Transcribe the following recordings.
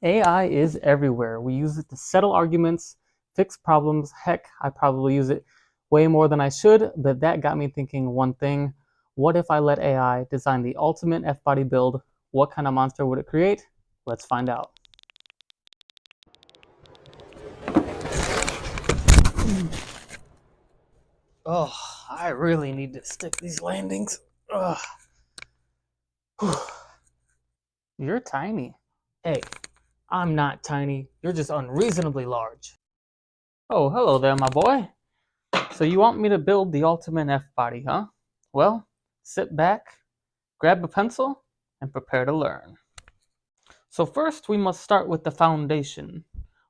AI is everywhere. We use it to settle arguments, fix problems. Heck, I probably use it way more than I should, but that got me thinking one thing. What if I let AI design the ultimate F-body build? What kind of monster would it create? Let's find out. Oh, I really need to stick these landings. Ugh. You're tiny. Hey, I'm not tiny. You're just unreasonably large. Oh, hello there, my boy. So you want me to build the ultimate F-body, huh? Well, sit back, grab a pencil, and prepare to learn. So first, we must start with the foundation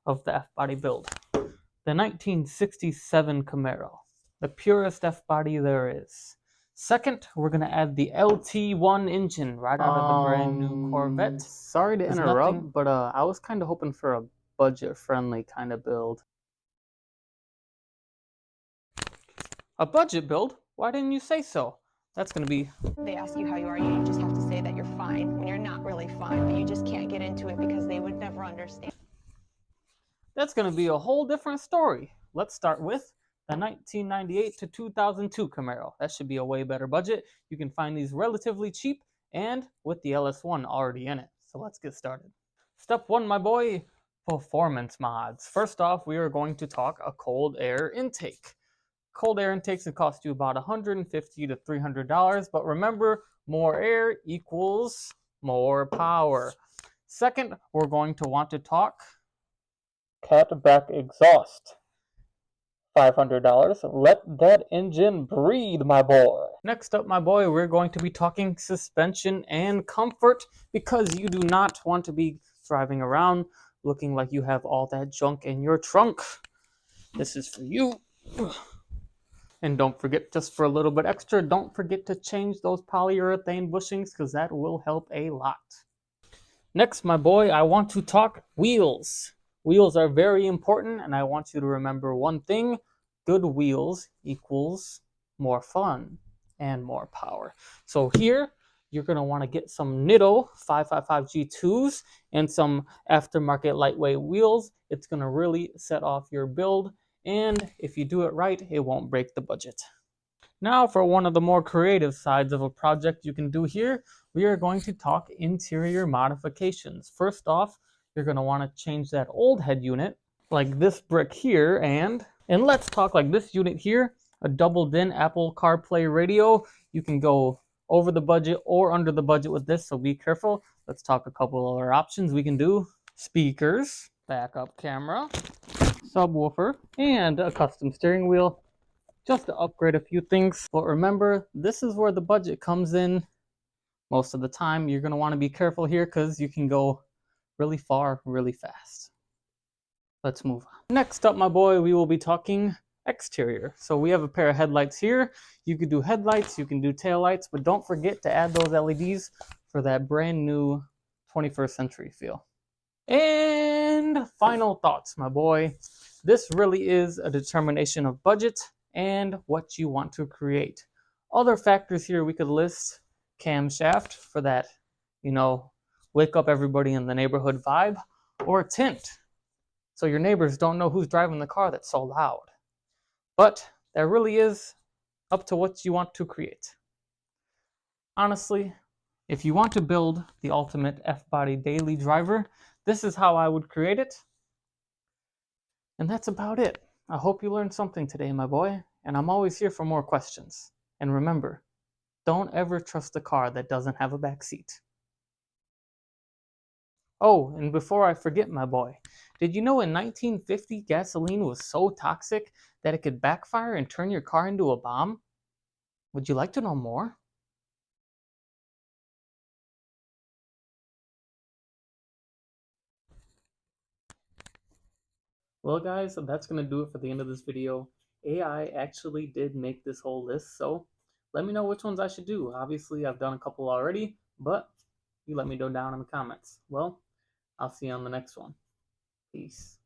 of the F-body build. The 1967 Camaro, the purest F-body there is. Second, we're going to add the LT1 engine right out of the brand new Corvette. Sorry to interrupt, but I was kind of hoping for a budget-friendly kind of build. A budget build? Why didn't you say so? That's going to be... They ask you how you are, you just have to say that you're fine when you're not really fine, but you just can't get into it because they would never understand. That's going to be a whole different story. Let's start with the 1998 to 2002 Camaro. That should be a way better budget. You can find these relatively cheap and with the LS1 already in it. So let's get started. Step one, my boy, performance mods. First off, we are going to talk a cold air intake. Cold air intakes would cost you about $150 to $300, but remember, more air equals more power. Second, we're going to want to talk catback exhaust. $500. Let that engine breathe, my boy. Next up, my boy, we're going to be talking suspension and comfort because you do not want to be driving around looking like you have all that junk in your trunk. This is for you. And don't forget, just for a little bit extra, don't forget to change those polyurethane bushings because that will help a lot. Next, my boy, I want to talk wheels. Wheels are very important, and I want you to remember one thing. Good wheels equals more fun and more power. So here, you're going to want to get some Nitto 555 G2s and some aftermarket lightweight wheels. It's going to really set off your build, and if you do it right, it won't break the budget. Now for one of the more creative sides of a project you can do here, we are going to talk interior modifications. First off, you're going to want to change that old head unit, like this brick here, and let's talk like this unit here, a double-din Apple CarPlay radio. You can go over the budget or under the budget with this, so be careful. Let's talk a couple other options we can do. Speakers, backup camera, subwoofer, and a custom steering wheel, just to upgrade a few things. But remember, this is where the budget comes in. Most of the time, you're going to want to be careful here because you can go really far, really fast. Let's move on. Next up, my boy, we will be talking exterior. So we have a pair of headlights here. You could do headlights, you can do taillights, but don't forget to add those LEDs for that brand new 21st century feel. And final thoughts, my boy. This really is a determination of budget and what you want to create. Other factors here we could list: camshaft for that, wake up everybody in the neighborhood vibe, or tint, so your neighbors don't know who's driving the car that's so loud. But that really is up to what you want to create. Honestly, if you want to build the ultimate F-body daily driver, this is how I would create it. And that's about it. I hope you learned something today, my boy, and I'm always here for more questions. And remember, don't ever trust a car that doesn't have a back seat. Oh, and before I forget, my boy, did you know in 1950 gasoline was so toxic that it could backfire and turn your car into a bomb? Would you like to know more? Well, guys, that's going to do it for the end of this video. AI actually did make this whole list, so let me know which ones I should do. Obviously, I've done a couple already, but you let me know down in the comments. Well, I'll see you on the next one. Peace.